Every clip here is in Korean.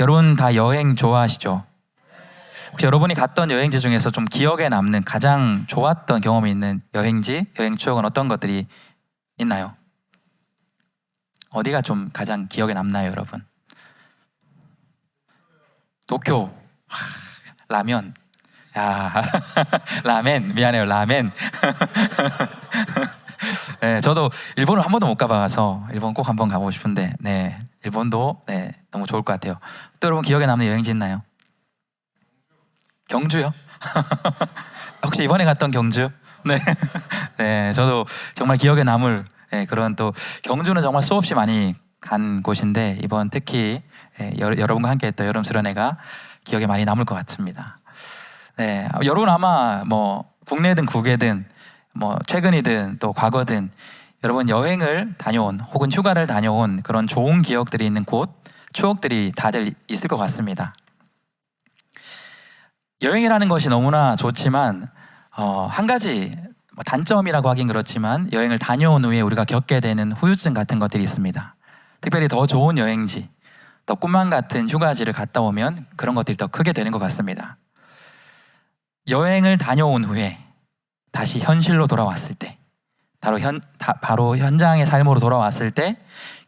여러분 다 여행 좋아하시죠? 혹시 여러분이 갔던 여행지 중에서 좀 기억에 남는 가장 좋았던 경험이 있는 여행지, 여행 추억은 어떤 것들이 있나요? 어디가 좀 가장 기억에 남나요, 여러분? 도쿄. 라면. 야, 라멘. 미안해요, 라멘. 네, 저도 일본을 한 번도 못 가봐서 일본 꼭 한번 가보고 싶은데, 네, 일본도 너무 좋을 것 같아요. 또 여러분 기억에 남는 여행지 있나요? 경주요? 혹시 이번에 갔던 경주? 네, 네, 저도 정말 기억에 남을 그런 또 경주는 정말 수없이 많이 간 곳인데 이번 특히 여러분과 함께했던 여름 수련회가 기억에 많이 남을 것 같습니다. 네, 여러분 아마 뭐 국내든 국외든 뭐 최근이든 또 과거든 여러분 여행을 다녀온 혹은 휴가를 다녀온 그런 좋은 기억들이 있는 곳, 추억들이 다들 있을 것 같습니다. 여행이라는 것이 너무나 좋지만 한 가지 단점이라고 하긴 그렇지만 여행을 다녀온 후에 우리가 겪게 되는 후유증 같은 것들이 있습니다. 특별히 더 좋은 여행지, 또 꿈만 같은 휴가지를 갔다 오면 그런 것들이 더 크게 되는 것 같습니다. 여행을 다녀온 후에 다시 현실로 돌아왔을 때, 바로 현장의 삶으로 돌아왔을 때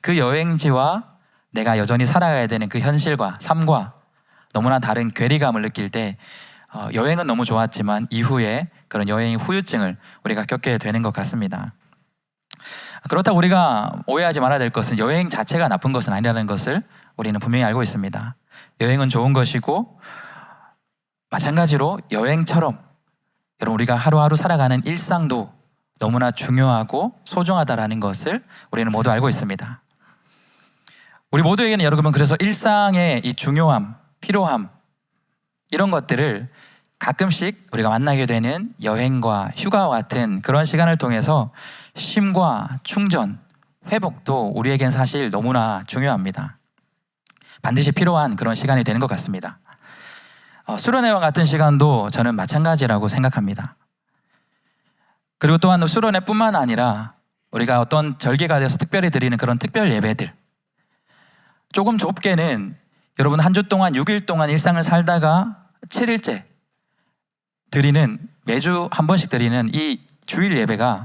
그 여행지와 내가 여전히 살아가야 되는 그 현실과 삶과 너무나 다른 괴리감을 느낄 때 여행은 너무 좋았지만 이후에 그런 여행의 후유증을 우리가 겪게 되는 것 같습니다. 그렇다고 우리가 오해하지 말아야 될 것은 여행 자체가 나쁜 것은 아니라는 것을 우리는 분명히 알고 있습니다. 여행은 좋은 것이고 마찬가지로 여행처럼 여러분 우리가 하루하루 살아가는 일상도 너무나 중요하고 소중하다라는 것을 우리는 모두 알고 있습니다. 우리 모두에게는 여러분 그래서 일상의 이 중요함, 필요함 이런 것들을 가끔씩 우리가 만나게 되는 여행과 휴가와 같은 그런 시간을 통해서 쉼과 충전, 회복도 우리에겐 사실 너무나 중요합니다. 반드시 필요한 그런 시간이 되는 것 같습니다. 수련회와 같은 시간도 저는 마찬가지라고 생각합니다. 그리고 또한 수련회뿐만 아니라 우리가 어떤 절기가 돼서 특별히 드리는 그런 특별 예배들, 조금 좁게는 여러분 한 주 동안 6일 동안 일상을 살다가 7일째 드리는, 매주 한 번씩 드리는 이 주일 예배가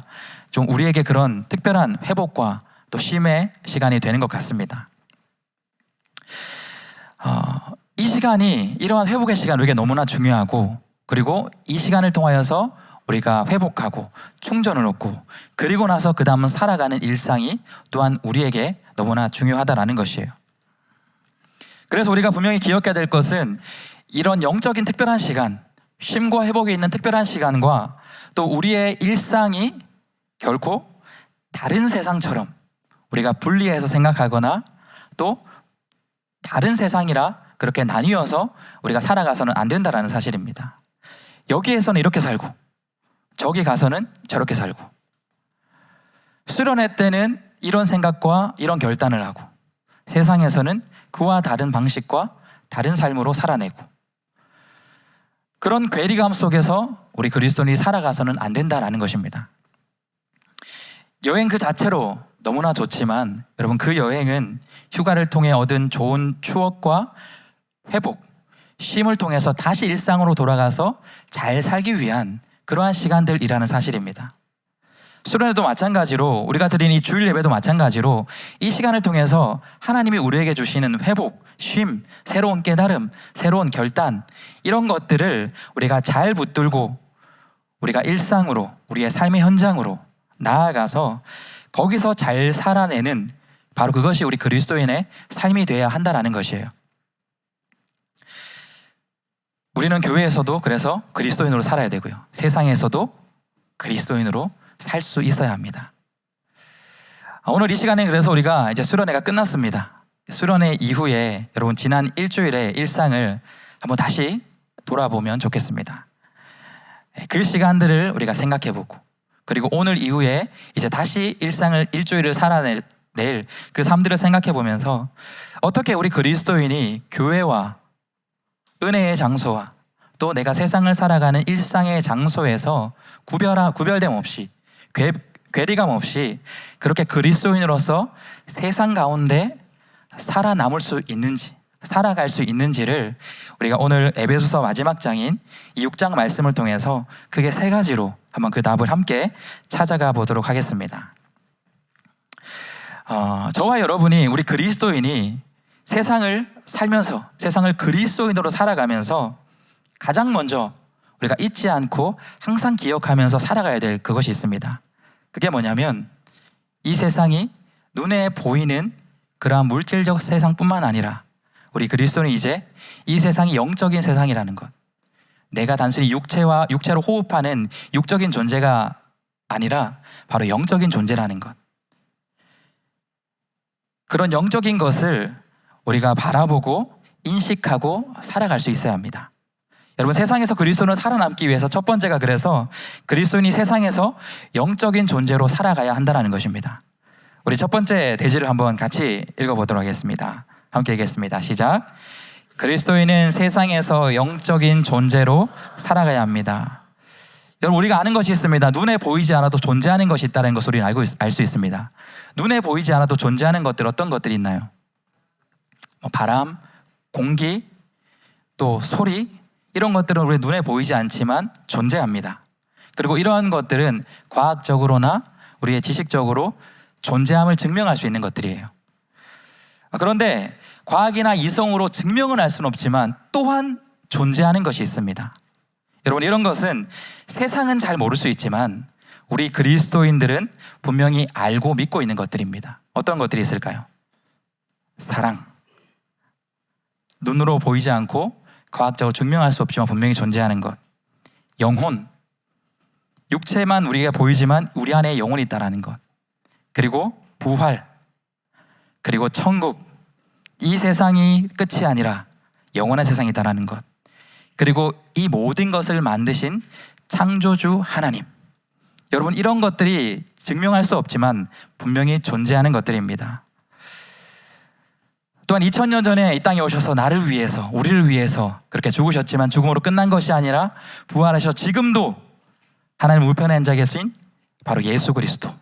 좀 우리에게 그런 특별한 회복과 또 쉼의 시간이 되는 것 같습니다. 이 시간이, 이러한 회복의 시간 우리에게 너무나 중요하고, 그리고 이 시간을 통하여서 우리가 회복하고 충전을 얻고 그리고 나서 그 다음은 살아가는 일상이 또한 우리에게 너무나 중요하다라는 것이에요. 그래서 우리가 분명히 기억해야 될 것은 이런 영적인 특별한 시간, 쉼과 회복이 있는 특별한 시간과 또 우리의 일상이 결코 다른 세상처럼 우리가 분리해서 생각하거나 또 다른 세상이라 그렇게 나뉘어서 우리가 살아가서는 안 된다는 사실입니다. 여기에서는 이렇게 살고 저기 가서는 저렇게 살고, 수련회 때는 이런 생각과 이런 결단을 하고 세상에서는 그와 다른 방식과 다른 삶으로 살아내고, 그런 괴리감 속에서 우리 그리스도인이 살아가서는 안 된다라는 것입니다. 여행 그 자체로 너무나 좋지만 여러분 그 여행은 휴가를 통해 얻은 좋은 추억과 회복, 쉼을 통해서 다시 일상으로 돌아가서 잘 살기 위한 그러한 시간들이라는 사실입니다. 수련회도 마찬가지로, 우리가 드리는 이 주일 예배도 마찬가지로 이 시간을 통해서 하나님이 우리에게 주시는 회복, 쉼, 새로운 깨달음, 새로운 결단, 이런 것들을 우리가 잘 붙들고 우리가 일상으로, 우리의 삶의 현장으로 나아가서 거기서 잘 살아내는, 바로 그것이 우리 그리스도인의 삶이 되어야 한다는 것이에요. 우리는 교회에서도 그래서 그리스도인으로 살아야 되고요, 세상에서도 그리스도인으로 살 수 있어야 합니다. 오늘 이 시간에 그래서 우리가 이제 수련회가 끝났습니다. 수련회 이후에 여러분 지난 일주일의 일상을 한번 다시 돌아보면 좋겠습니다. 그 시간들을 우리가 생각해보고, 그리고 오늘 이후에 이제 다시 일주일을 살아낼 그 삶들을 생각해보면서 어떻게 우리 그리스도인이 교회와 은혜의 장소와 또 내가 세상을 살아가는 일상의 장소에서 구별됨 없이, 괴리감 없이 그렇게 그리스도인으로서 세상 가운데 살아남을 수 있는지, 살아갈 수 있는지를 우리가 오늘 에베소서 마지막 장인 이 6장 말씀을 통해서 크게 3가지로 한번 그 답을 함께 찾아가 보도록 하겠습니다. 저와 여러분이, 우리 그리스도인이 세상을 살면서, 세상을 그리스도인으로 살아가면서 가장 먼저 우리가 잊지 않고 항상 기억하면서 살아가야 될 그것이 있습니다. 그게 뭐냐면, 이 세상이 눈에 보이는 그러한 물질적 세상뿐만 아니라 우리 그리스도는 이제 이 세상이 영적인 세상이라는 것, 내가 단순히 육체로 호흡하는 육적인 존재가 아니라 바로 영적인 존재라는 것, 그런 영적인 것을 우리가 바라보고 인식하고 살아갈 수 있어야 합니다. 여러분, 세상에서 그리스도는 살아남기 위해서 첫 번째가, 그래서 그리스도인이 세상에서 영적인 존재로 살아가야 한다는 것입니다. 우리 첫 번째 대지를 한번 같이 읽어보도록 하겠습니다. 함께 읽겠습니다. 시작. 그리스도인은 세상에서 영적인 존재로 살아가야 합니다. 여러분, 우리가 아는 것이 있습니다. 눈에 보이지 않아도 존재하는 것이 있다는 것을 우리는 알 수 있습니다. 눈에 보이지 않아도 존재하는 것들, 어떤 것들이 있나요? 바람, 공기, 또 소리, 이런 것들은 우리 눈에 보이지 않지만 존재합니다. 그리고 이러한 것들은 과학적으로나 우리의 지식적으로 존재함을 증명할 수 있는 것들이에요. 그런데 과학이나 이성으로 증명은 할 수는 없지만 또한 존재하는 것이 있습니다. 여러분, 이런 것은 세상은 잘 모를 수 있지만 우리 그리스도인들은 분명히 알고 믿고 있는 것들입니다. 어떤 것들이 있을까요? 사랑, 눈으로 보이지 않고 과학적으로 증명할 수 없지만 분명히 존재하는 것. 영혼, 육체만 우리가 보이지만 우리 안에 영혼이 있다는 것. 그리고 부활, 그리고 천국, 이 세상이 끝이 아니라 영원한 세상이 있다는 것. 그리고 이 모든 것을 만드신 창조주 하나님. 여러분, 이런 것들이 증명할 수 없지만 분명히 존재하는 것들입니다. 또한 2000년 전에 이 땅에 오셔서 나를 위해서, 우리를 위해서 그렇게 죽으셨지만 죽음으로 끝난 것이 아니라 부활하셔 지금도 하나님 우편에 앉아 계신 바로 예수 그리스도,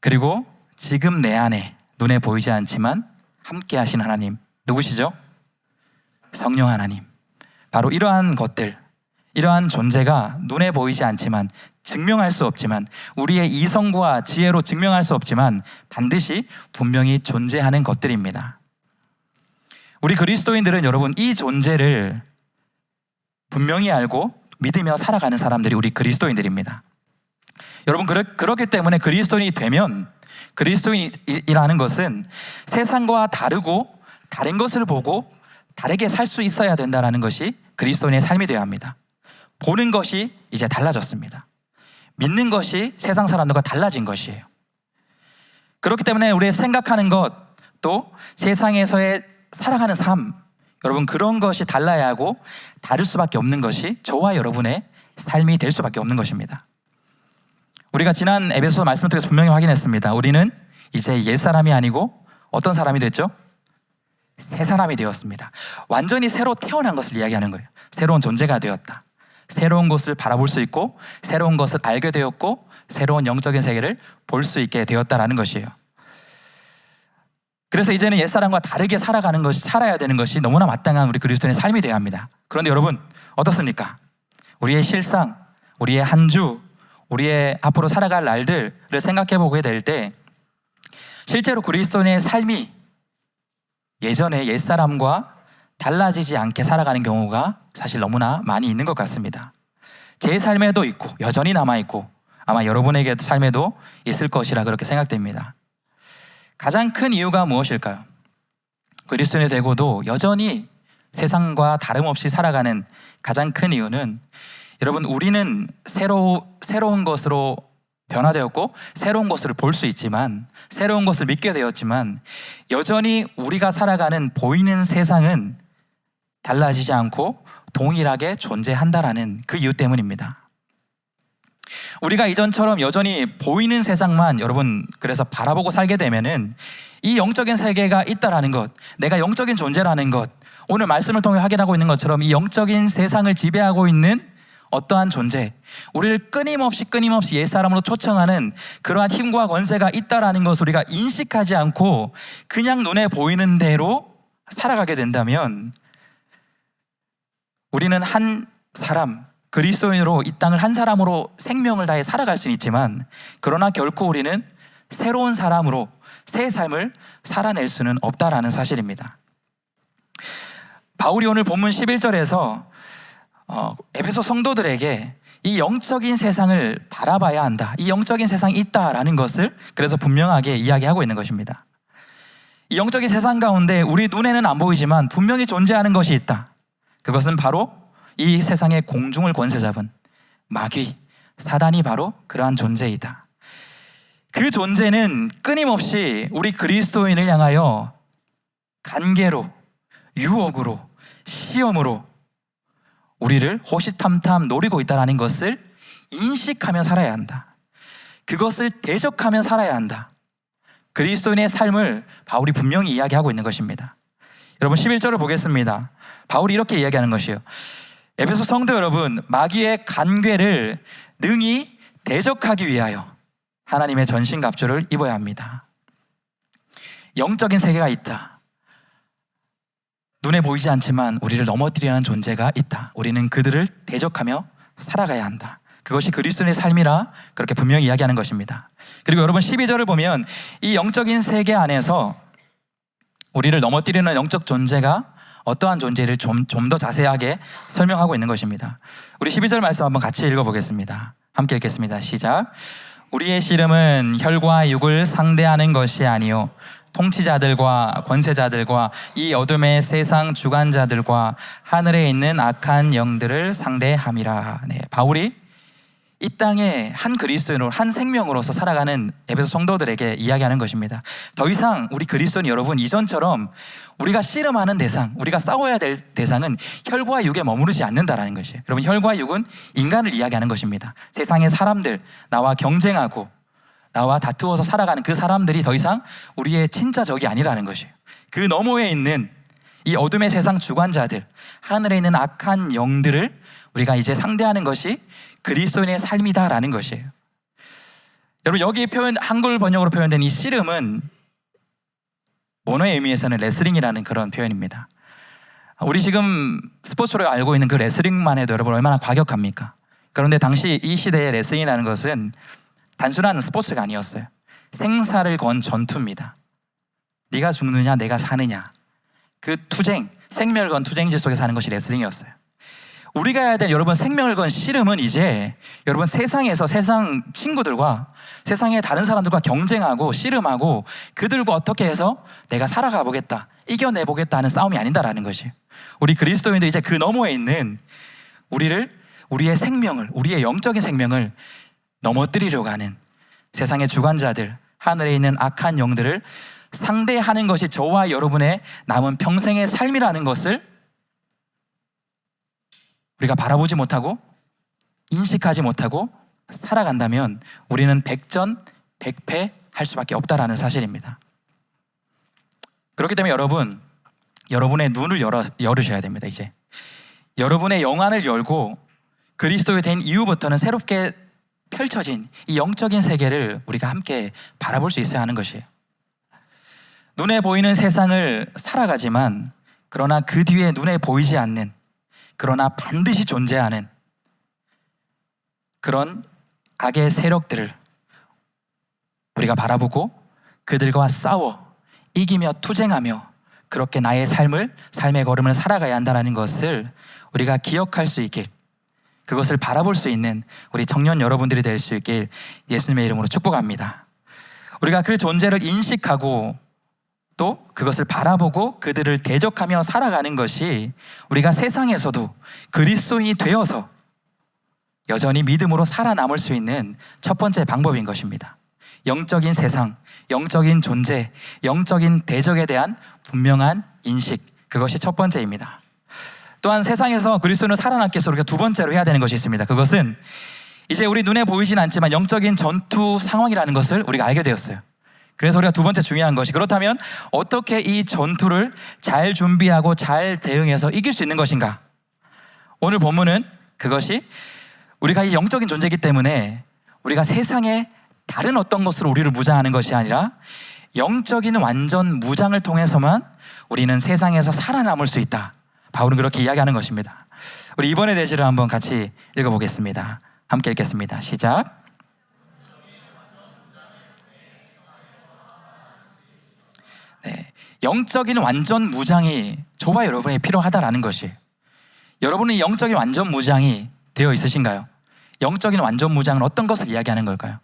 그리고 지금 내 안에 눈에 보이지 않지만 함께 하신 하나님, 누구시죠? 성령 하나님. 바로 이러한 것들, 이러한 존재가 눈에 보이지 않지만, 증명할 수 없지만, 우리의 이성과 지혜로 증명할 수 없지만 반드시 분명히 존재하는 것들입니다. 우리 그리스도인들은, 여러분, 이 존재를 분명히 알고 믿으며 살아가는 사람들이 우리 그리스도인들입니다. 여러분, 그렇기 때문에 그리스도인이 되면, 그리스도인이라는 것은 세상과 다르고 다른 것을 보고 다르게 살 수 있어야 된다는 것이 그리스도인의 삶이 되어야 합니다. 보는 것이 이제 달라졌습니다. 믿는 것이 세상 사람들과 달라진 것이에요. 그렇기 때문에 우리의 생각하는 것, 또 세상에서의 살아가는 삶, 여러분, 그런 것이 달라야 하고 다를 수밖에 없는 것이 저와 여러분의 삶이 될 수밖에 없는 것입니다. 우리가 지난 에베소서 말씀을 통해서 분명히 확인했습니다. 우리는 이제 옛사람이 아니고 어떤 사람이 됐죠? 새 사람이 되었습니다. 완전히 새로 태어난 것을 이야기하는 거예요. 새로운 존재가 되었다. 새로운 것을 바라볼 수 있고 새로운 것을 알게 되었고 새로운 영적인 세계를 볼 수 있게 되었다라는 것이에요. 그래서 이제는 옛사람과 다르게 살아야 되는 것이 너무나 마땅한 우리 그리스도인의 삶이 되어야 합니다. 그런데 여러분, 어떻습니까? 우리의 실상, 우리의 한 주, 우리의 앞으로 살아갈 날들을 생각해 보게 될 때 실제로 그리스도인의 삶이 예전의 옛사람과 달라지지 않게 살아가는 경우가 사실 너무나 많이 있는 것 같습니다. 제 삶에도 있고 여전히 남아있고 아마 여러분에게 삶에도 있을 것이라 그렇게 생각됩니다. 가장 큰 이유가 무엇일까요? 그리스도인이 되고도 여전히 세상과 다름없이 살아가는 가장 큰 이유는, 여러분, 우리는 새로운 것으로 변화되었고 새로운 것을 볼 수 있지만, 새로운 것을 믿게 되었지만 여전히 우리가 살아가는 보이는 세상은 달라지지 않고 동일하게 존재한다라는 그 이유 때문입니다. 우리가 이전처럼 여전히 보이는 세상만, 여러분, 그래서 바라보고 살게 되면은 이 영적인 세계가 있다라는 것, 내가 영적인 존재라는 것, 오늘 말씀을 통해 확인하고 있는 것처럼 이 영적인 세상을 지배하고 있는 어떠한 존재, 우리를 끊임없이 옛사람으로 초청하는 그러한 힘과 권세가 있다라는 것을 우리가 인식하지 않고 그냥 눈에 보이는 대로 살아가게 된다면 우리는 한 사람, 그리스도인으로 이 땅을 한 사람으로 생명을 다해 살아갈 수는 있지만 그러나 결코 우리는 새로운 사람으로 새 삶을 살아낼 수는 없다라는 사실입니다. 바울이 오늘 본문 11절에서 에베소 성도들에게 이 영적인 세상을 바라봐야 한다, 이 영적인 세상이 있다라는 것을 그래서 분명하게 이야기하고 있는 것입니다. 이 영적인 세상 가운데 우리 눈에는 안 보이지만 분명히 존재하는 것이 있다. 그것은 바로 이 세상의 공중을 권세 잡은 마귀, 사단이 바로 그러한 존재이다. 그 존재는 끊임없이 우리 그리스도인을 향하여 간계로, 유혹으로, 시험으로 우리를 호시탐탐 노리고 있다는 것을 인식하며 살아야 한다. 그것을 대적하며 살아야 한다. 그리스도인의 삶을 바울이 분명히 이야기하고 있는 것입니다. 여러분 11절을 보겠습니다. 바울이 이렇게 이야기하는 것이에요. 에베소 성도 여러분, 마귀의 간괴를 능히 대적하기 위하여 하나님의 전신갑주를 입어야 합니다. 영적인 세계가 있다. 눈에 보이지 않지만 우리를 넘어뜨리는 존재가 있다. 우리는 그들을 대적하며 살아가야 한다. 그것이 그리스도인의 삶이라 그렇게 분명히 이야기하는 것입니다. 그리고 여러분 12절을 보면 이 영적인 세계 안에서 우리를 넘어뜨리는 영적 존재가 어떠한 존재를 좀 더 자세하게 설명하고 있는 것입니다. 우리 12절 말씀 한번 같이 읽어보겠습니다. 함께 읽겠습니다. 시작. 우리의 씨름은 혈과 육을 상대하는 것이 아니요 통치자들과 권세자들과 이 어둠의 세상 주관자들과 하늘에 있는 악한 영들을 상대함이라. 네, 바울이 이 땅에 한 그리스도인으로, 한 생명으로서 살아가는 에베소 성도들에게 이야기하는 것입니다. 더 이상 우리 그리스도인 여러분, 이전처럼 우리가 씨름하는 대상, 우리가 싸워야 될 대상은 혈과 육에 머무르지 않는다라는 것이에요. 여러분, 혈과 육은 인간을 이야기하는 것입니다. 세상의 사람들, 나와 경쟁하고 나와 다투어서 살아가는 그 사람들이 더 이상 우리의 친자 적이 아니라는 것이에요. 그 너머에 있는 이 어둠의 세상 주관자들, 하늘에 있는 악한 영들을 우리가 이제 상대하는 것이 그리스도인의 삶이다라는 것이에요. 여러분, 여기 표현, 한글 번역으로 표현된 이 씨름은 원어의 의미에서는 레슬링이라는 그런 표현입니다. 우리 지금 스포츠로 알고 있는 그 레슬링만 해도 여러분 얼마나 과격합니까? 그런데 당시 이 시대의 레슬링이라는 것은 단순한 스포츠가 아니었어요. 생사를 건 전투입니다. 네가 죽느냐 내가 사느냐, 그 투쟁, 생명을 건 투쟁지 속에 사는 것이 레슬링이었어요. 우리가 해야 될 여러분 생명을 건 씨름은 이제 여러분 세상에서 세상 친구들과 세상의 다른 사람들과 경쟁하고 씨름하고 그들과 어떻게 해서 내가 살아가 보겠다, 이겨내 보겠다 하는 싸움이 아니다라는 것이에요. 우리 그리스도인들이 이제 그 너머에 있는 우리의 생명을, 우리의 영적인 생명을 넘어뜨리려고 하는 세상의 주관자들, 하늘에 있는 악한 영들을 상대하는 것이 저와 여러분의 남은 평생의 삶이라는 것을 우리가 바라보지 못하고 인식하지 못하고 살아간다면 우리는 백전백패할 수밖에 없다라는 사실입니다. 그렇기 때문에 여러분의 눈을 열으셔야 됩니다. 이제 여러분의 영안을 열고 그리스도에 된 이후부터는 새롭게 펼쳐진 이 영적인 세계를 우리가 함께 바라볼 수 있어야 하는 것이에요. 눈에 보이는 세상을 살아가지만 그러나 그 뒤에 눈에 보이지 않는, 그러나 반드시 존재하는 그런 악의 세력들을 우리가 바라보고 그들과 싸워 이기며 투쟁하며 그렇게 나의 삶의 걸음을 살아가야 한다는 것을 우리가 기억할 수 있길, 그것을 바라볼 수 있는 우리 청년 여러분들이 될 수 있길 예수님의 이름으로 축복합니다. 우리가 그 존재를 인식하고 또 그것을 바라보고 그들을 대적하며 살아가는 것이 우리가 세상에서도 그리스도인이 되어서 여전히 믿음으로 살아남을 수 있는 첫 번째 방법인 것입니다. 영적인 세상, 영적인 존재, 영적인 대적에 대한 분명한 인식, 그것이 첫 번째입니다. 또한 세상에서 그리스도인을 살아남기 위해서 우리가 두 번째로 해야 되는 것이 있습니다. 그것은 이제 우리 눈에 보이진 않지만 영적인 전투 상황이라는 것을 우리가 알게 되었어요. 그래서 우리가 두 번째 중요한 것이, 그렇다면 어떻게 이 전투를 잘 준비하고 잘 대응해서 이길 수 있는 것인가? 오늘 본문은 그것이 우리가 이 영적인 존재이기 때문에 우리가 세상의 다른 어떤 것으로 우리를 무장하는 것이 아니라 영적인 완전 무장을 통해서만 우리는 세상에서 살아남을 수 있다. 바울은 그렇게 이야기하는 것입니다. 우리 이번의 내지를 한번 같이 읽어보겠습니다. 함께 읽겠습니다. 시작. 네, 영적인 완전 무장이 저와 여러분이 필요하다라는 것이, 여러분은 영적인 완전 무장이 되어 있으신가요? 영적인 완전 무장은 어떤 것을 이야기하는 걸까요?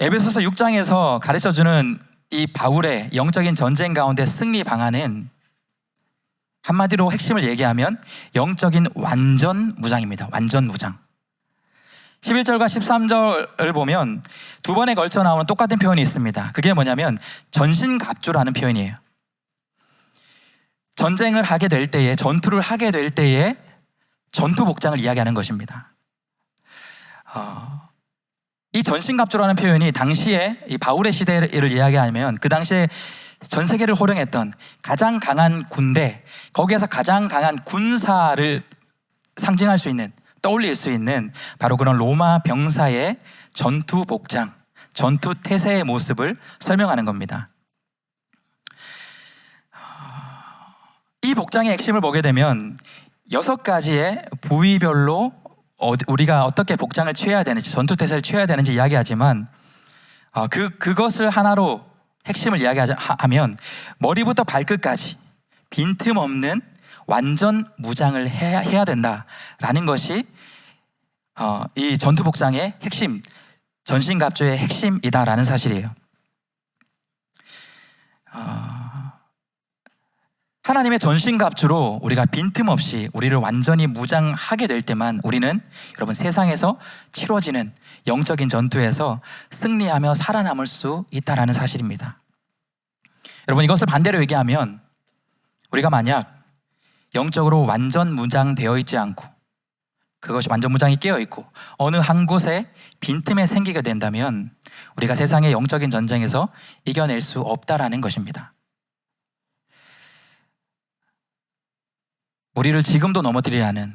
에베소서 6장에서 가르쳐주는 이 바울의 영적인 전쟁 가운데 승리 방안은 한마디로 핵심을 얘기하면 영적인 완전 무장입니다. 완전 무장. 11절과 13절을 보면 두 번에 걸쳐 나오는 똑같은 표현이 있습니다. 그게 뭐냐면 전신갑주라는 표현이에요. 전쟁을 하게 될 때에, 전투를 하게 될 때에 전투 복장을 이야기하는 것입니다. 이 전신갑주라는 표현이 당시에 이 바울의 시대를 이야기하면 그 당시에 전 세계를 호령했던 가장 강한 군대, 거기에서 가장 강한 군사를 상징할 수 있는, 떠올릴 수 있는 바로 그런 로마 병사의 전투 복장, 전투 태세의 모습을 설명하는 겁니다. 이 복장의 핵심을 보게 되면 6가지의 부위별로 우리가 어떻게 복장을 취해야 되는지, 전투 태세를 취해야 되는지 이야기하지만 그것을 하나로 핵심을 이야기하면 머리부터 발끝까지 빈틈없는 완전 무장을 해야 된다라는 것이 이 전투 복장의 핵심, 전신갑주의 핵심이다라는 사실이에요. 하나님의 전신갑주로 우리가 빈틈없이 우리를 완전히 무장하게 될 때만 우리는 여러분 세상에서 치러지는 영적인 전투에서 승리하며 살아남을 수 있다는 사실입니다. 여러분, 이것을 반대로 얘기하면 우리가 만약 영적으로 완전 무장되어 있지 않고, 그것이 완전 무장이 깨어있고 어느 한 곳에 빈틈에 생기게 된다면 우리가 세상의 영적인 전쟁에서 이겨낼 수 없다라는 것입니다. 우리를 지금도 넘어뜨리려 하는,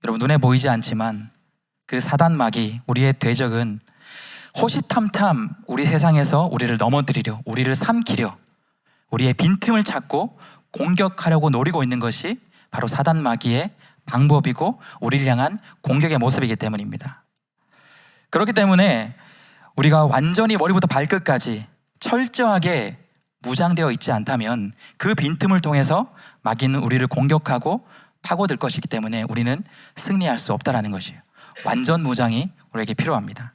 여러분 눈에 보이지 않지만 그 사단 마귀, 우리의 대적은 호시탐탐 우리 세상에서 우리를 넘어뜨리려, 우리를 삼키려, 우리의 빈틈을 찾고 공격하려고 노리고 있는 것이 바로 사단 마귀의 방법이고 우리를 향한 공격의 모습이기 때문입니다. 그렇기 때문에 우리가 완전히 머리부터 발끝까지 철저하게 무장되어 있지 않다면 그 빈틈을 통해서 마귀는 우리를 공격하고 파고들 것이기 때문에 우리는 승리할 수 없다는 것이에요. 완전 무장이 우리에게 필요합니다.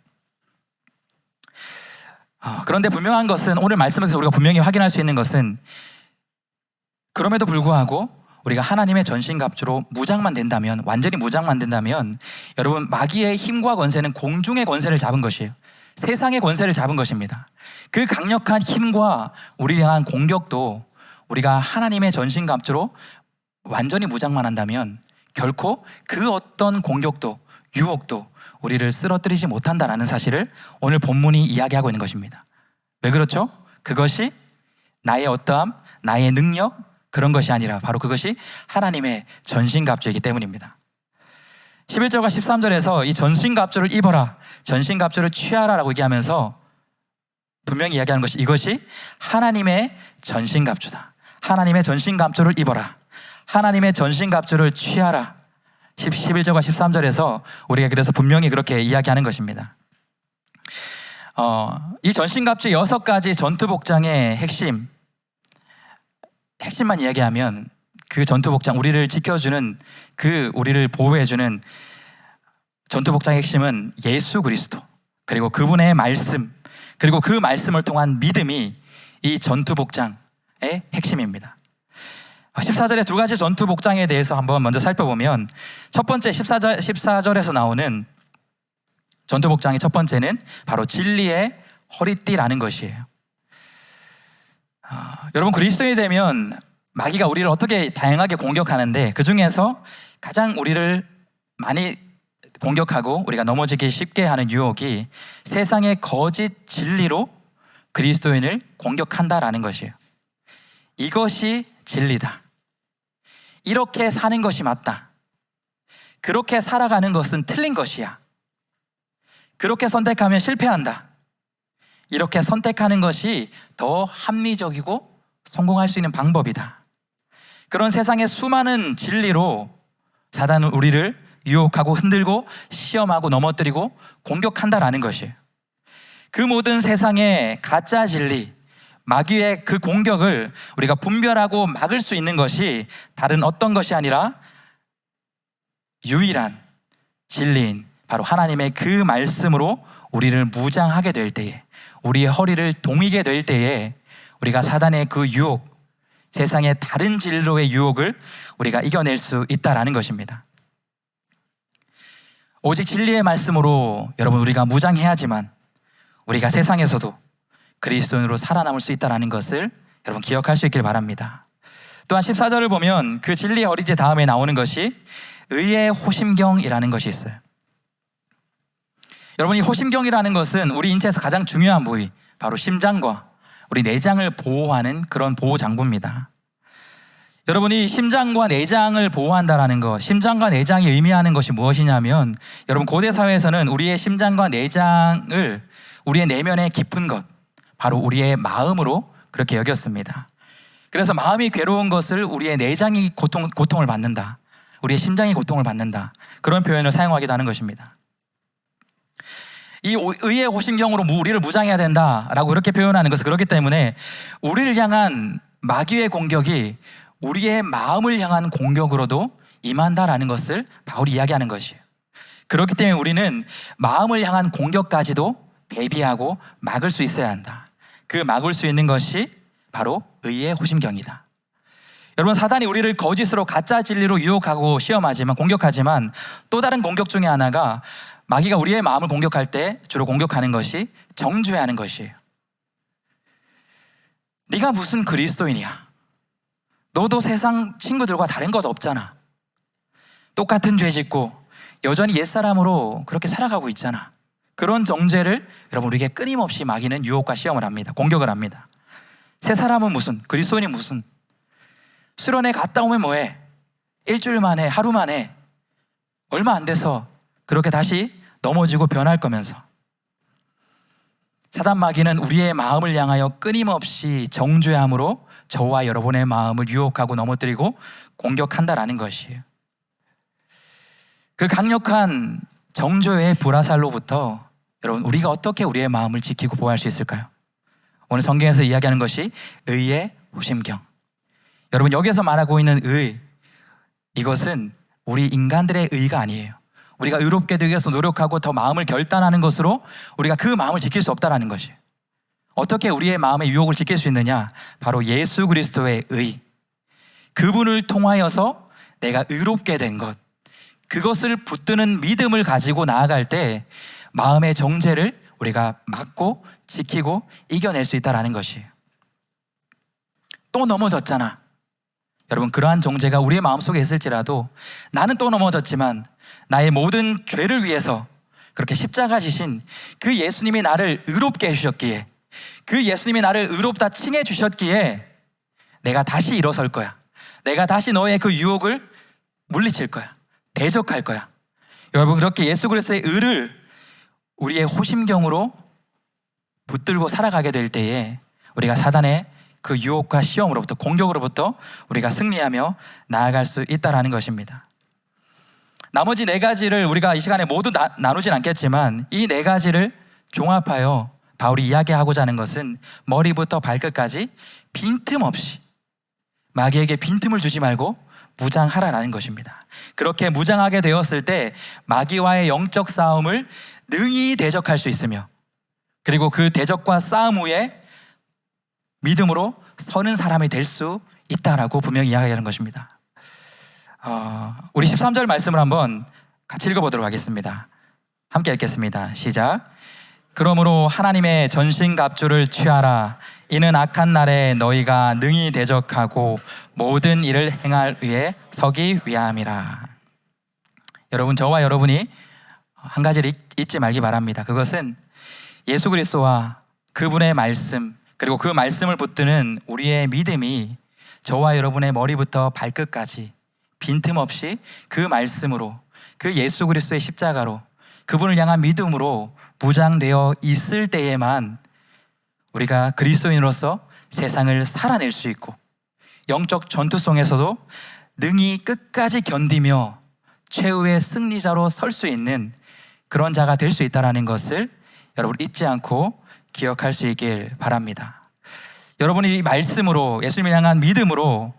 그런데 분명한 것은, 오늘 말씀에서 우리가 분명히 확인할 수 있는 것은, 그럼에도 불구하고 우리가 하나님의 전신갑주로 무장만 된다면, 완전히 무장만 된다면 여러분, 마귀의 힘과 권세는 공중의 권세를 잡은 것이에요. 세상의 권세를 잡은 것입니다. 그 강력한 힘과 우리를 향한 공격도 우리가 하나님의 전신갑주로 완전히 무장만 한다면 결코 그 어떤 공격도 유혹도 우리를 쓰러뜨리지 못한다는 사실을 오늘 본문이 이야기하고 있는 것입니다. 왜 그렇죠? 그것이 나의 어떠함, 나의 능력, 그런 것이 아니라 바로 그것이 하나님의 전신갑주이기 때문입니다. 11절과 13절에서 이 전신갑주를 입어라, 전신갑주를 취하라 라고 얘기하면서 분명히 이야기하는 것이, 이것이 하나님의 전신갑주다. 하나님의 전신갑주를 입어라, 하나님의 전신갑주를 취하라. 11절과 13절에서 우리가 그래서 분명히 그렇게 이야기하는 것입니다. 이 전신갑주 6가지 전투 복장의 핵심만 이야기하면, 그 전투 복장, 우리를 지켜주는, 우리를 보호해주는 전투 복장의 핵심은 예수 그리스도, 그리고 그분의 말씀, 그리고 그 말씀을 통한 믿음이 이 전투 복장의 핵심입니다. 14절의 2가지 전투 복장에 대해서 한번 먼저 살펴보면, 첫 번째 14절에서 나오는 전투 복장의 첫 번째는 바로 진리의 허리띠라는 것이에요. 여러분, 그리스도인이 되면 마귀가 우리를 어떻게 다양하게 공격하는데, 그 중에서 가장 우리를 많이 공격하고 우리가 넘어지기 쉽게 하는 유혹이 세상의 거짓 진리로 그리스도인을 공격한다라는 것이에요. 이것이 진리다, 이렇게 사는 것이 맞다, 그렇게 살아가는 것은 틀린 것이야. 그렇게 선택하면 실패한다. 이렇게 선택하는 것이 더 합리적이고 성공할 수 있는 방법이다. 그런 세상의 수많은 진리로 사단은 우리를 유혹하고 흔들고 시험하고 넘어뜨리고 공격한다라는 것이에요. 그 모든 세상의 가짜 진리, 마귀의 그 공격을 우리가 분별하고 막을 수 있는 것이 다른 어떤 것이 아니라 유일한 진리인 바로 하나님의 그 말씀으로 우리를 무장하게 될 때에, 우리의 허리를 동이게 될 때에 우리가 사단의 그 유혹, 세상의 다른 진로의 유혹을 우리가 이겨낼 수 있다라는 것입니다. 오직 진리의 말씀으로 여러분 우리가 무장해야지만 우리가 세상에서도 그리스도인으로 살아남을 수 있다는 것을 여러분 기억할 수 있길 바랍니다. 또한 14절을 보면 그 진리의 허리띠 다음에 나오는 것이 의의 호심경이라는 것이 있어요. 여러분, 이 호심경이라는 것은 우리 인체에서 가장 중요한 부위, 바로 심장과 우리 내장을 보호하는 그런 보호 장구입니다. 여러분이 심장과 내장을 보호한다라는 것, 심장과 내장이 의미하는 것이 무엇이냐면, 여러분 고대 사회에서는 우리의 심장과 내장을 우리의 내면의 깊은 것, 바로 우리의 마음으로 그렇게 여겼습니다. 그래서 마음이 괴로운 것을 우리의 내장이 고통을 받는다, 우리의 심장이 고통을 받는다, 그런 표현을 사용하기도 하는 것입니다. 이 의의 호심경으로 우리를 무장해야 된다라고 이렇게 표현하는 것은 그렇기 때문에 우리를 향한 마귀의 공격이 우리의 마음을 향한 공격으로도 임한다라는 것을 바울이 이야기하는 것이에요. 그렇기 때문에 우리는 마음을 향한 공격까지도 대비하고 막을 수 있어야 한다. 그 막을 수 있는 것이 바로 의의 호심경이다. 여러분, 사단이 우리를 거짓으로 가짜 진리로 유혹하고 시험하지만, 공격하지만 또 다른 공격 중에 하나가 마귀가 우리의 마음을 공격할 때 주로 공격하는 것이 정죄하는 것이에요. 네가 무슨 그리스도인이야? 너도 세상 친구들과 다른 것 없잖아. 똑같은 죄 짓고 여전히 옛사람으로 그렇게 살아가고 있잖아. 그런 정죄를 여러분 우리에게 끊임없이 마귀는 유혹과 시험을 합니다. 공격을 합니다. 새 사람은 무슨, 그리스도인이 무슨, 수련회 갔다 오면 뭐해? 일주일 만에, 하루 만에, 얼마 안 돼서 그렇게 다시 넘어지고 변할 거면서. 사단 마귀는 우리의 마음을 향하여 끊임없이 정죄함으로 저와 여러분의 마음을 유혹하고 넘어뜨리고 공격한다라는 것이에요. 그 강력한 정죄의 불화살로부터 여러분 우리가 어떻게 우리의 마음을 지키고 보호할 수 있을까요? 오늘 성경에서 이야기하는 것이 의의 호심경. 여러분, 여기서 말하고 있는 의, 이것은 우리 인간들의 의가 아니에요. 우리가 의롭게 되기 위해서 노력하고 더 마음을 결단하는 것으로 우리가 그 마음을 지킬 수 없다는 것이에요. 어떻게 우리의 마음의 유혹을 지킬 수 있느냐? 바로 예수 그리스도의 의, 그분을 통하여서 내가 의롭게 된 것, 그것을 붙드는 믿음을 가지고 나아갈 때 마음의 정죄를 우리가 막고 지키고 이겨낼 수 있다는 것이에요. 또 넘어졌잖아. 여러분, 그러한 정죄가 우리의 마음속에 있을지라도 나는 또 넘어졌지만 나의 모든 죄를 위해서 그렇게 십자가 지신 그 예수님이 나를 의롭게 해주셨기에, 그 예수님이 나를 의롭다 칭해 주셨기에 내가 다시 일어설 거야. 내가 다시 너의 그 유혹을 물리칠 거야. 대적할 거야. 여러분, 그렇게 예수 그리스도의 의를 우리의 호심경으로 붙들고 살아가게 될 때에 우리가 사단의 그 유혹과 시험으로부터, 공격으로부터 우리가 승리하며 나아갈 수 있다는 것입니다. 나머지 네 가지를 우리가 이 시간에 모두 나누진 않겠지만 이 네 가지를 종합하여 바울이 이야기하고자 하는 것은 머리부터 발끝까지 빈틈없이 마귀에게 빈틈을 주지 말고 무장하라는 것입니다. 그렇게 무장하게 되었을 때 마귀와의 영적 싸움을 능히 대적할 수 있으며, 그리고 그 대적과 싸움 후에 믿음으로 서는 사람이 될 수 있다라고 분명히 이야기하는 것입니다. 우리 13절 말씀을 한번 같이 읽어보도록 하겠습니다. 함께 읽겠습니다. 시작. 그러므로 하나님의 전신갑주를 취하라. 이는 악한 날에 너희가 능히 대적하고 모든 일을 행할 위해 서기 위함이라. 여러분, 저와 여러분이 한 가지를 잊지 말기 바랍니다. 그것은 예수 그리스도와 그분의 말씀, 그리고 그 말씀을 붙드는 우리의 믿음이 저와 여러분의 머리부터 발끝까지 빈틈없이 그 말씀으로, 그 예수 그리스도의 십자가로 그분을 향한 믿음으로 무장되어 있을 때에만 우리가 그리스도인으로서 세상을 살아낼 수 있고 영적 전투성에서도 능히 끝까지 견디며 최후의 승리자로 설 수 있는 그런 자가 될 수 있다는 것을 여러분 잊지 않고 기억할 수 있길 바랍니다. 여러분이 이 말씀으로 예수님을 향한 믿음으로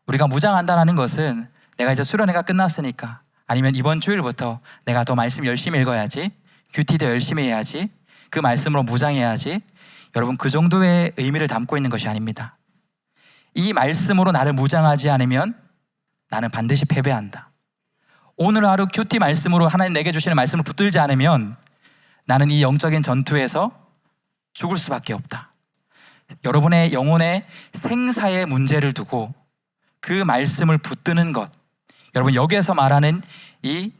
우리가 무장한다는 것은 내가 이제 수련회가 끝났으니까 아니면 이번 주일부터 내가 더 말씀 열심히 읽어야지, 큐티도 열심히 해야지, 그 말씀으로 무장해야지, 여러분 그 정도의 의미를 담고 있는 것이 아닙니다. 이 말씀으로 나를 무장하지 않으면 나는 반드시 패배한다. 오늘 하루 큐티 말씀으로 하나님 내게 주시는 말씀을 붙들지 않으면 나는 이 영적인 전투에서 죽을 수밖에 없다. 여러분의 영혼의 생사의 문제를 두고 그 말씀을 붙드는 것, 여러분 여기에서 말하는 이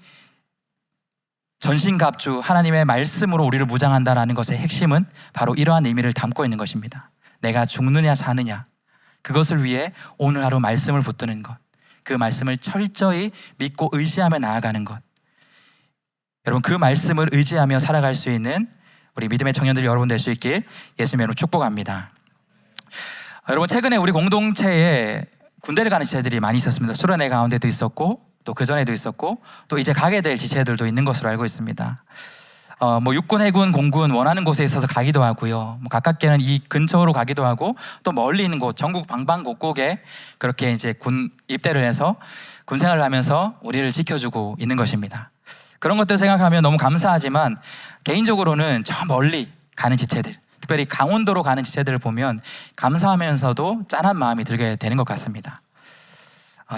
전신갑주 하나님의 말씀으로 우리를 무장한다는 것의 핵심은 바로 이러한 의미를 담고 있는 것입니다. 내가 죽느냐 사느냐, 그것을 위해 오늘 하루 말씀을 붙드는 것, 그 말씀을 철저히 믿고 의지하며 나아가는 것, 여러분 그 말씀을 의지하며 살아갈 수 있는 우리 믿음의 청년들 여러분 될 수 있길 예수님의 이름으로 축복합니다. 여러분 최근에 우리 공동체에 군대를 가는 지체들이 많이 있었습니다. 수련회 가운데도 있었고 또 그전에도 있었고 또 이제 가게 될 지체들도 있는 것으로 알고 있습니다. 뭐 육군, 해군, 공군 원하는 곳에 있어서 가기도 하고요. 뭐 가깝게는 이 근처로 가기도 하고 또 멀리 있는 곳 전국 방방곡곡에 그렇게 이제 군 입대를 해서 군 생활을 하면서 우리를 지켜주고 있는 것입니다. 그런 것들을 생각하면 너무 감사하지만 개인적으로는 저 멀리 가는 지체들, 특별히 강원도로 가는 지체들을 보면 감사하면서도 짠한 마음이 들게 되는 것 같습니다.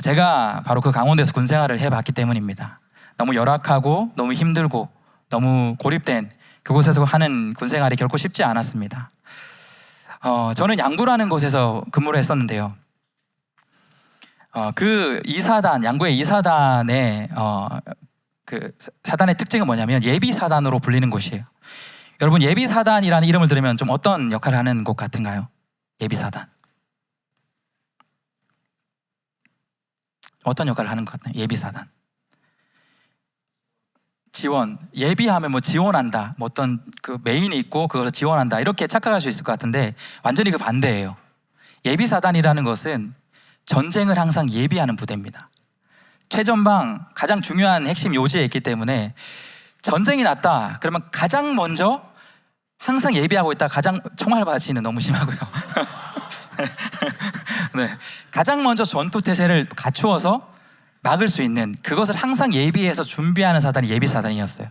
제가 바로 그 강원도에서 군 생활을 해봤기 때문입니다. 너무 열악하고 너무 힘들고 너무 고립된 그곳에서 하는 군 생활이 결코 쉽지 않았습니다. 저는 양구라는 곳에서 근무를 했었는데요. 그 이사단, 양구의 이사단의 그 사단의 특징은 뭐냐면 예비사단으로 불리는 곳이에요. 여러분 예비사단이라는 이름을 들으면 좀 어떤 역할을 하는 곳 같은가요? 예비사단 어떤 역할을 하는 것 같나요? 예비사단 지원, 예비하면 뭐 지원한다, 뭐 어떤 그 메인이 있고 그것을 지원한다 이렇게 착각할 수 있을 것 같은데 완전히 그 반대예요. 예비사단이라는 것은 전쟁을 항상 예비하는 부대입니다. 최전방 가장 중요한 핵심 요지에 있기 때문에 전쟁이 났다 그러면 가장 먼저 항상 예비하고 있다. 가장 총알바지는 너무 심하고요. 네, 가장 먼저 전투태세를 갖추어서 막을 수 있는 그것을 항상 예비해서 준비하는 사단이 예비사단이었어요.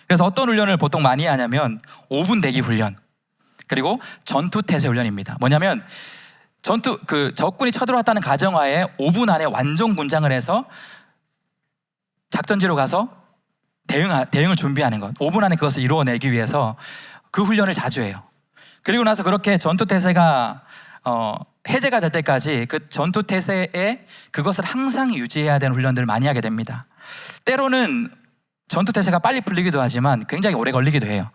그래서 어떤 훈련을 보통 많이 하냐면 5분 대기 훈련 그리고 전투태세 훈련입니다. 뭐냐면 적군이 쳐들어왔다는 가정하에 5분 안에 완전 군장을 해서 작전지로 가서 대응을 준비하는 것, 5분 안에 그것을 이루어내기 위해서 그 훈련을 자주 해요. 그리고 나서 그렇게 전투태세가 해제가 될 때까지 그 전투태세에 그것을 항상 유지해야 되는 훈련들을 많이 하게 됩니다. 때로는 전투태세가 빨리 풀리기도 하지만 굉장히 오래 걸리기도 해요.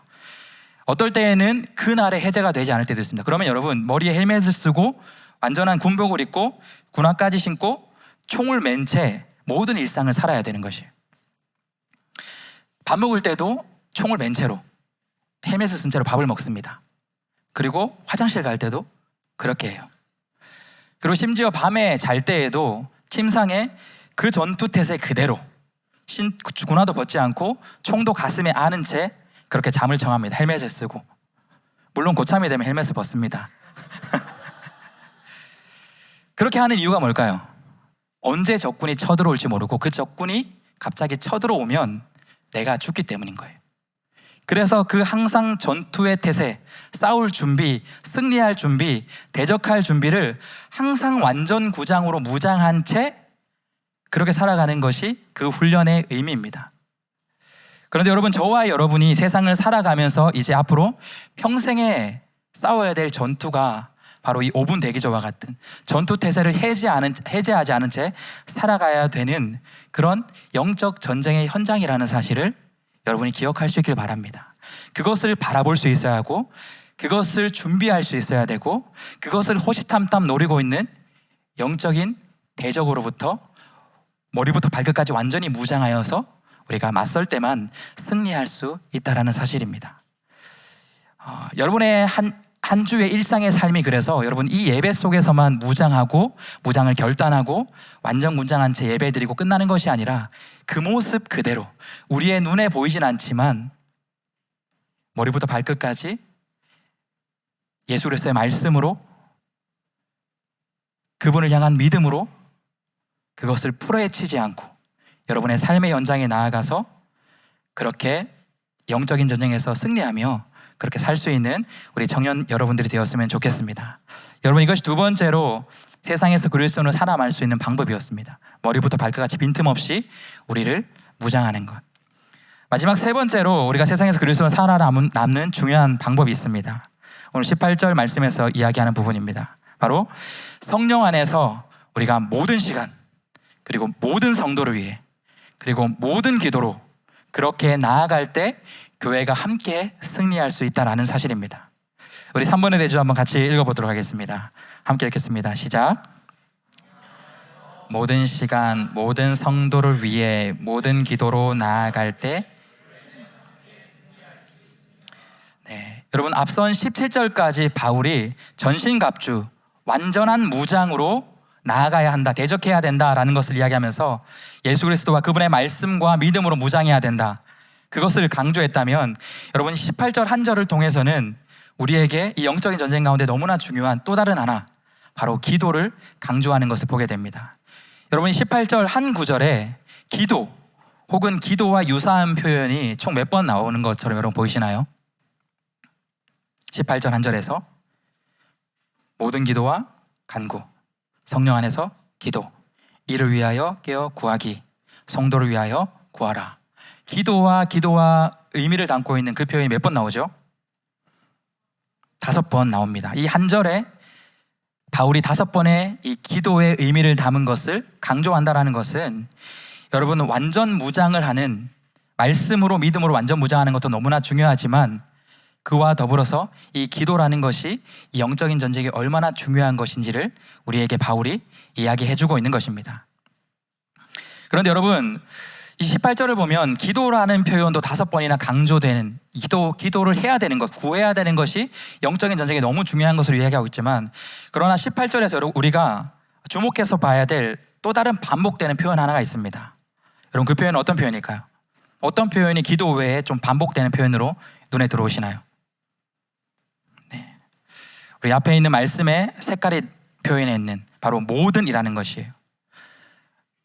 어떨 때에는 그날에 해제가 되지 않을 때도 있습니다. 그러면 여러분 머리에 헬멧을 쓰고 완전한 군복을 입고 군화까지 신고 총을 맨 채 모든 일상을 살아야 되는 것이에요. 밥 먹을 때도 총을 맨 채로 헬멧을 쓴 채로 밥을 먹습니다. 그리고 화장실 갈 때도 그렇게 해요. 그리고 심지어 밤에 잘 때에도 침상에 그 전투태세 그대로 군화도 벗지 않고 총도 가슴에 안은 채 그렇게 잠을 청합니다. 헬멧을 쓰고. 물론 고참이 되면 헬멧을 벗습니다. 그렇게 하는 이유가 뭘까요? 언제 적군이 쳐들어올지 모르고 그 적군이 갑자기 쳐들어오면 내가 죽기 때문인 거예요. 그래서 그 항상 전투의 태세, 싸울 준비, 승리할 준비, 대적할 준비를 항상 완전 구장으로 무장한 채 그렇게 살아가는 것이 그 훈련의 의미입니다. 그런데 여러분, 저와 여러분이 세상을 살아가면서 이제 앞으로 평생에 싸워야 될 전투가 바로 이 5분 대기조와 같은 전투 태세를 해제하지 않은 채 살아가야 되는 그런 영적 전쟁의 현장이라는 사실을 여러분이 기억할 수 있길 바랍니다. 그것을 바라볼 수 있어야 하고 그것을 준비할 수 있어야 되고 그것을 호시탐탐 노리고 있는 영적인 대적으로부터 머리부터 발끝까지 완전히 무장하여서 우리가 맞설 때만 승리할 수 있다라는 사실입니다. 여러분의 한 주의 일상의 삶이 그래서 여러분 이 예배 속에서만 무장하고 무장을 결단하고 완전 무장한 채 예배 드리고 끝나는 것이 아니라 그 모습 그대로 우리의 눈에 보이진 않지만 머리부터 발끝까지 예수 그리스도의 말씀으로 그분을 향한 믿음으로 그것을 풀어헤치지 않고 여러분의 삶의 현장에 나아가서 그렇게 영적인 전쟁에서 승리하며 그렇게 살 수 있는 우리 청년 여러분들이 되었으면 좋겠습니다. 여러분, 이것이 두 번째로 세상에서 그리스도인으로 살아갈 수 있는 방법이었습니다. 머리부터 발끝까지 빈틈없이 우리를 무장하는 것. 마지막 세 번째로 우리가 세상에서 그리스도인으로 살아남는 중요한 방법이 있습니다. 오늘 18절 말씀에서 이야기하는 부분입니다. 바로 성령 안에서 우리가 모든 시간 그리고 모든 성도를 위해 그리고 모든 기도로 그렇게 나아갈 때 교회가 함께 승리할 수 있다는 사실입니다. 우리 3번의 대주 한번 같이 읽어보도록 하겠습니다. 함께 읽겠습니다. 시작. 모든 시간 모든 성도를 위해 모든 기도로 나아갈 때 여러분, 앞선 17절까지 바울이 전신갑주 완전한 무장으로 나아가야 한다, 대적해야 된다라는 것을 이야기하면서 예수 그리스도와 그분의 말씀과 믿음으로 무장해야 된다, 그것을 강조했다면 여러분 18절 한 절을 통해서는 우리에게 이 영적인 전쟁 가운데 너무나 중요한 또 다른 하나, 바로 기도를 강조하는 것을 보게 됩니다. 여러분 18절 한 구절에 기도 혹은 기도와 유사한 표현이 총 몇 번 나오는 것처럼 여러분 보이시나요? 18절 한 절에서 모든 기도와 간구, 성령 안에서 기도, 이를 위하여 깨어 구하기, 성도를 위하여 구하라. 기도와 의미를 담고 있는 그 표현이 몇 번 나오죠? 5번 나옵니다. 이 한 절에 바울이 5번의 이 기도의 의미를 담은 것을 강조한다는 것은 여러분 완전 무장을 하는, 말씀으로 믿음으로 완전 무장하는 것도 너무나 중요하지만 그와 더불어서 이 기도라는 것이 이 영적인 전쟁이 얼마나 중요한 것인지를 우리에게 바울이 이야기해주고 있는 것입니다. 그런데 여러분, 이 18절을 보면 기도라는 표현도 5번이나 강조되는, 기도를 해야 되는 것, 구해야 되는 것이 영적인 전쟁에 너무 중요한 것으로 이야기하고 있지만, 그러나 18절에서 우리가 주목해서 봐야 될 또 다른 반복되는 표현 하나가 있습니다. 여러분, 그 표현은 어떤 표현일까요? 어떤 표현이 기도 외에 좀 반복되는 표현으로 눈에 들어오시나요? 네, 우리 앞에 있는 말씀에 색깔이 표현해 있는 바로 모든이라는 것이에요.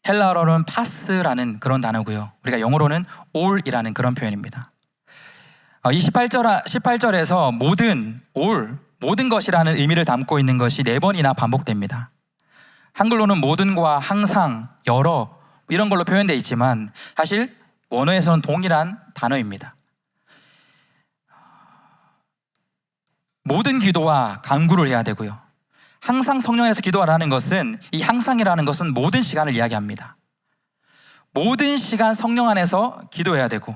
헬라어로는 파스라는 그런 단어고요, 우리가 영어로는 all이라는 그런 표현입니다. 이 18절에서 모든 것이라는 의미를 담고 있는 것이 4번이나 반복됩니다. 한글로는 모든과 항상, 여러 이런 걸로 표현되어 있지만 사실 원어에서는 동일한 단어입니다. 모든 기도와 간구를 해야 되고요, 항상 성령 안에서 기도하라는 것은, 이 항상이라는 것은 모든 시간을 이야기합니다. 모든 시간 성령 안에서 기도해야 되고,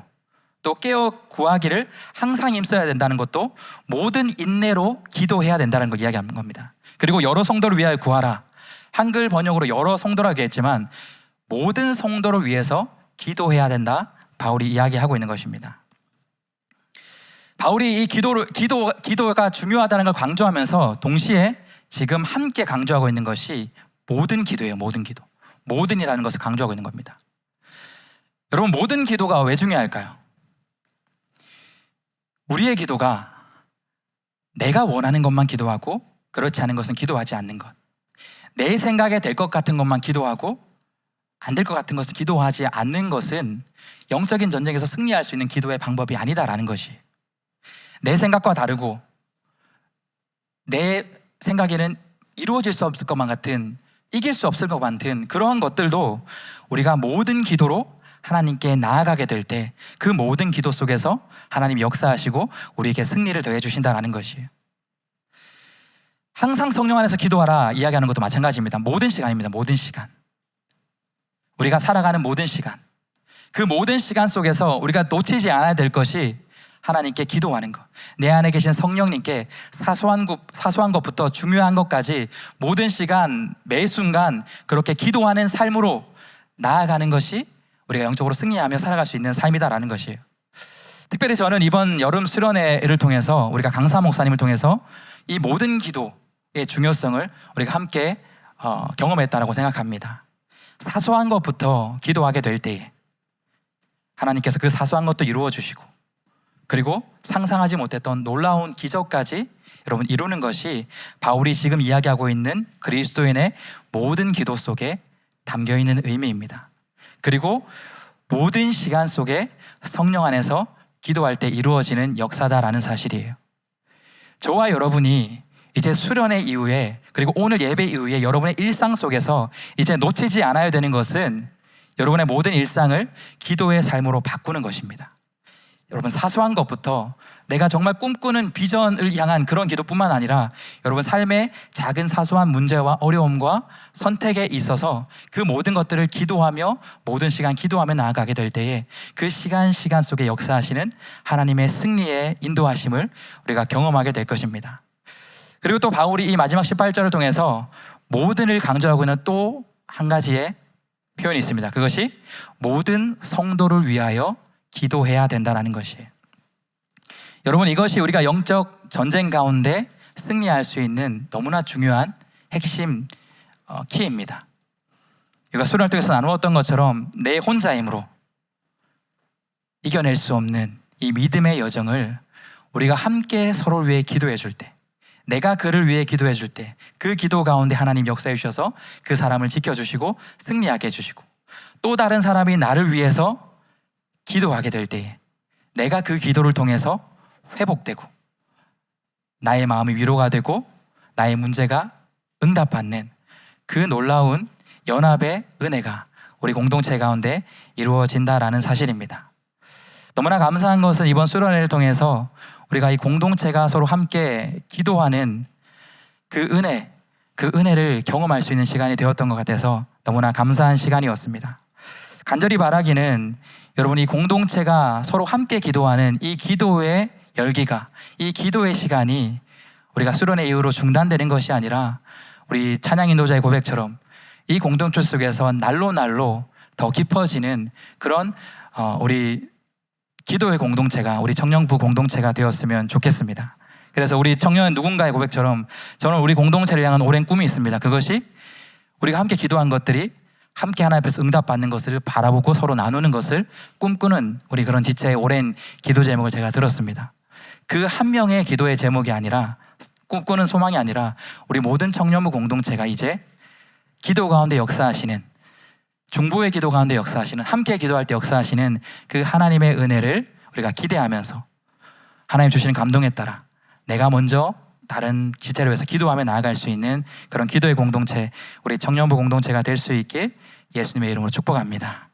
또 깨어 구하기를 항상 힘써야 된다는 것도 모든 인내로 기도해야 된다는 걸 이야기하는 겁니다. 그리고 여러 성도를 위하여 구하라, 한글 번역으로 여러 성도라고 했지만 모든 성도를 위해서 기도해야 된다, 바울이 이야기하고 있는 것입니다. 바울이 이 기도가 중요하다는 걸 강조하면서 동시에 지금 함께 강조하고 있는 것이 모든 기도예요. 모든 기도, 모든이라는 것을 강조하고 있는 겁니다. 여러분, 모든 기도가 왜 중요할까요? 우리의 기도가 내가 원하는 것만 기도하고 그렇지 않은 것은 기도하지 않는 것, 내 생각에 될 것 같은 것만 기도하고 안 될 것 같은 것은 기도하지 않는 것은 영적인 전쟁에서 승리할 수 있는 기도의 방법이 아니다라는 것이, 내 생각과 다르고 내 생각에는 이루어질 수 없을 것만 같은, 이길 수 없을 것 같은 그러한 것들도 우리가 모든 기도로 하나님께 나아가게 될 때 그 모든 기도 속에서 하나님이 역사하시고 우리에게 승리를 더해 주신다는 것이에요. 항상 성령 안에서 기도하라 이야기하는 것도 마찬가지입니다. 모든 시간입니다. 모든 시간, 우리가 살아가는 모든 시간, 그 모든 시간 속에서 우리가 놓치지 않아야 될 것이 하나님께 기도하는 것, 내 안에 계신 성령님께 사소한 것부터 중요한 것까지 모든 시간 매 순간 그렇게 기도하는 삶으로 나아가는 것이 우리가 영적으로 승리하며 살아갈 수 있는 삶이다라는 것이에요. 특별히 저는 이번 여름 수련회를 통해서 우리가 강사 목사님을 통해서 이 모든 기도의 중요성을 우리가 함께 경험했다라고 생각합니다. 사소한 것부터 기도하게 될 때에 하나님께서 그 사소한 것도 이루어 주시고, 그리고 상상하지 못했던 놀라운 기적까지 여러분 이루는 것이 바울이 지금 이야기하고 있는 그리스도인의 모든 기도 속에 담겨 있는 의미입니다. 그리고 모든 시간 속에 성령 안에서 기도할 때 이루어지는 역사다라는 사실이에요. 저와 여러분이 이제 수련회 이후에, 그리고 오늘 예배 이후에 여러분의 일상 속에서 이제 놓치지 않아야 되는 것은 여러분의 모든 일상을 기도의 삶으로 바꾸는 것입니다. 여러분, 사소한 것부터 내가 정말 꿈꾸는 비전을 향한 그런 기도뿐만 아니라 여러분 삶의 작은 사소한 문제와 어려움과 선택에 있어서 그 모든 것들을 기도하며 모든 시간 기도하며 나아가게 될 때에 그 시간 속에 역사하시는 하나님의 승리의 인도하심을 우리가 경험하게 될 것입니다. 그리고 또 바울이 이 마지막 18절을 통해서 모든을 강조하고 있는 또 한 가지의 표현이 있습니다. 그것이 모든 성도를 위하여 기도해야 된다는 것이에요. 여러분, 이것이 우리가 영적 전쟁 가운데 승리할 수 있는 너무나 중요한 핵심 키입니다. 우리가 수련을 통해서 나누었던 것처럼 내 혼자 힘으로 이겨낼 수 없는 이 믿음의 여정을 우리가 함께 서로를 위해 기도해 줄 때, 내가 그를 위해 기도해 줄 때 그 기도 가운데 하나님 역사해 주셔서 그 사람을 지켜주시고 승리하게 해주시고, 또 다른 사람이 나를 위해서 기도하게 될 때에 내가 그 기도를 통해서 회복되고 나의 마음이 위로가 되고 나의 문제가 응답받는 그 놀라운 연합의 은혜가 우리 공동체 가운데 이루어진다라는 사실입니다. 너무나 감사한 것은 이번 수련회를 통해서 우리가 이 공동체가 서로 함께 기도하는 그 은혜를 경험할 수 있는 시간이 되었던 것 같아서 너무나 감사한 시간이었습니다. 간절히 바라기는 여러분, 이 공동체가 서로 함께 기도하는 이 기도의 열기가, 이 기도의 시간이 우리가 수련회 이후로 중단되는 것이 아니라 우리 찬양 인도자의 고백처럼 이 공동체 속에서 날로 더 깊어지는 그런 우리 기도의 공동체가, 우리 청년부 공동체가 되었으면 좋겠습니다. 그래서 우리 청년 누군가의 고백처럼 저는 우리 공동체를 향한 오랜 꿈이 있습니다. 그것이 우리가 함께 기도한 것들이 함께 하나님 앞에서 응답받는 것을 바라보고 서로 나누는 것을 꿈꾸는 우리 그런 지체의 오랜 기도 제목을 제가 들었습니다. 그 한 명의 기도의 제목이 아니라, 꿈꾸는 소망이 아니라 우리 모든 청년부 공동체가 이제 기도 가운데 역사하시는, 중보의 기도 가운데 역사하시는, 함께 기도할 때 역사하시는 그 하나님의 은혜를 우리가 기대하면서 하나님 주시는 감동에 따라 내가 먼저 다른 지체를 위해서 기도하며 나아갈 수 있는 그런 기도의 공동체, 우리 청년부 공동체가 될 수 있길 예수님의 이름으로 축복합니다.